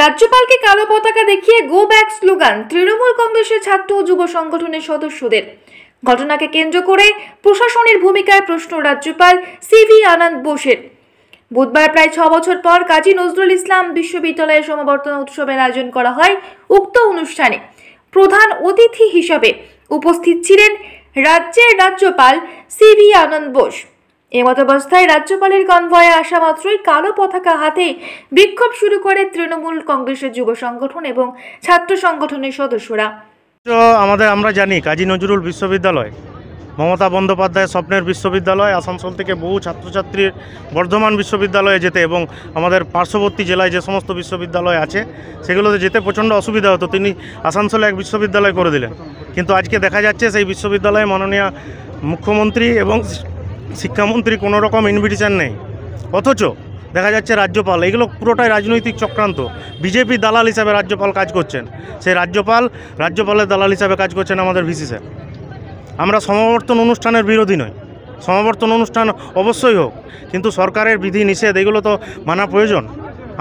রাজ্যপালকে কালো পতাকা দেখিয়ে গো ব্যাক স্লোগান তৃণমূল কংগ্রেসের ছাত্র ও যুব সংগঠনের সদস্যদের। ঘটনাকে কেন্দ্র করে প্রশাসনের ভূমিকায় প্রশ্ন রাজ্যপাল সিভি আনন্দ বোসের। বুধবার প্রায় 6 বছর পর কাজী নজরুল ইসলাম বিশ্ববিদ্যালয়ের সমাবর্তন উৎসবের আয়োজন করা হয়। উক্ত অনুষ্ঠানে প্রধান অতিথি হিসাবে উপস্থিত ছিলেন রাজ্যের রাজ্যপাল সিভি আনন্দ বোস। এমতাবস্থায় রাজ্যপালের কনভয়ে আসা মাত্রই কালো পতাকা হাতে বিক্ষোভ শুরু করে তৃণমূল কংগ্রেসের যুব সংগঠন এবং ছাত্র সংগঠনের সদস্যরা। আমরা জানি কাজী নজরুল বিশ্ববিদ্যালয় মমতা বন্দ্যোপাধ্যায়ের স্বপ্নের বিশ্ববিদ্যালয়। আসানসোল থেকে বহু ছাত্রছাত্রীর বর্ধমান বিশ্ববিদ্যালয়ে যেতে এবং আমাদের পার্শ্ববর্তী জেলায় যে সমস্ত বিশ্ববিদ্যালয় আছে সেগুলোতে যেতে প্রচণ্ড অসুবিধা হতো। তিনি আসানসোলে এক বিশ্ববিদ্যালয় করে দিলেন, কিন্তু আজকে দেখা যাচ্ছে সেই বিশ্ববিদ্যালয়ে মাননীয় মুখ্যমন্ত্রী এবং শিক্ষামন্ত্রী কোনো রকম ইনভিটেশন নেই, অথচ দেখা যাচ্ছে রাজ্যপাল, এগুলো পুরোটাই রাজনৈতিক চক্রান্ত। বিজেপি দালাল হিসাবে রাজ্যপাল কাজ করছেন। সেই রাজ্যপালের দালাল হিসাবে কাজ করছেন আমাদের ভিসি স্যার। আমরা সমাবর্তন অনুষ্ঠানের বিরোধী নই, সমাবর্তন অনুষ্ঠান অবশ্যই হোক, কিন্তু সরকারের বিধি নিষেধ এগুলো তো মানা প্রয়োজন।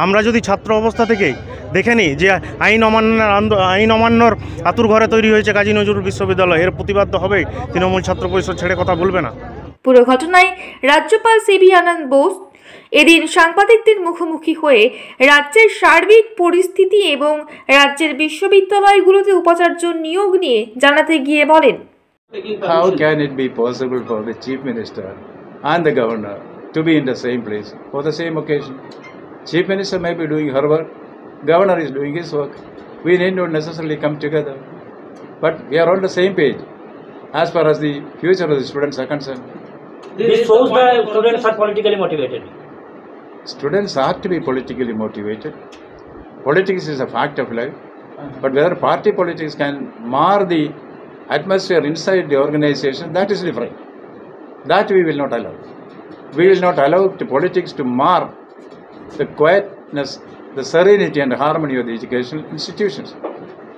আমরা যদি ছাত্র অবস্থা থেকেই দেখে নিই যে আইন অমান্যর আতুর ঘরে তৈরি হয়েছে কাজী নজরুল বিশ্ববিদ্যালয়, এর প্রতিবাদ হবেই। তৃণমূল ছাত্র পরিষদ ছেড়ে কথা বলবে না। পুরো ঘটনায় রাজ্যপাল সিভি আনন্দ বোস এদিন সাংবাদিকদের মুখোমুখি হয়ে রাজ্যের সার্বিক পরিস্থিতি এবং রাজ্যের বিশ্ববিদ্যালয়গুলোতে উপাচার্য নিয়োগ নিয়ে জানাতে গিয়ে বলেন, How can it be possible for the Chief Minister and the Governor to be in the same place for the same occasion? Chief Minister may be doing her work, Governor is doing his work. We need not necessarily come together, but we are on the same page as far as the future of the students are concerned. This shows the students are politically motivated. Students are to be politically motivated. Politics is a fact of life, but whether party politics can mar the atmosphere inside the organization, that is different. That we will not allow. We will not allow the politics to mar the quietness, the serenity and harmony of the educational institutions.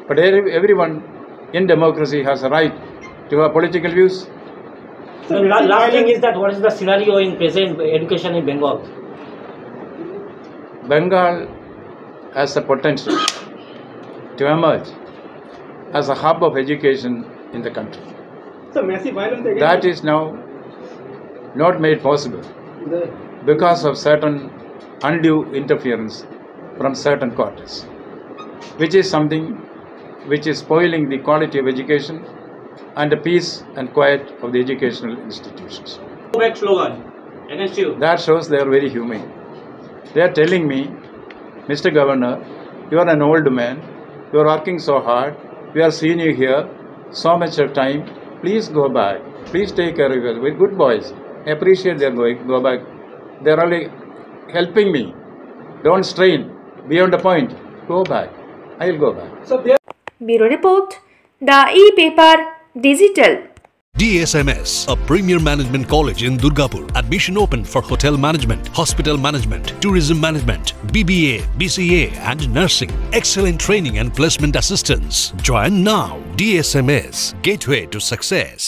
But everyone in democracy has a right to have political views. So last thing is that what is the scenario in present education in Bengal? Bengal has the potential to emerge as a hub of education in the country. So massive violence against That is now not made possible because of certain undue interference from certain quarters, which is something which is spoiling the quality of education and the peace and quiet of the educational institutions. Go back slogan against you. That shows they are very humane. They are telling me, Mr. Governor, you are an old man, you are working so hard, we are seeing you here so much of time, please go back, please take care of you. We're good boys, I appreciate their go back. They are only helping me, don't strain beyond the point, go back, I will go back. so they Bureau Report, The E-Paper Digital. DSMS, a premier management college in Durgapur. Admission open for hotel management, hospital management, tourism management, BBA, BCA and nursing. Excellent training and placement assistance. Join now. DSMS, gateway to success.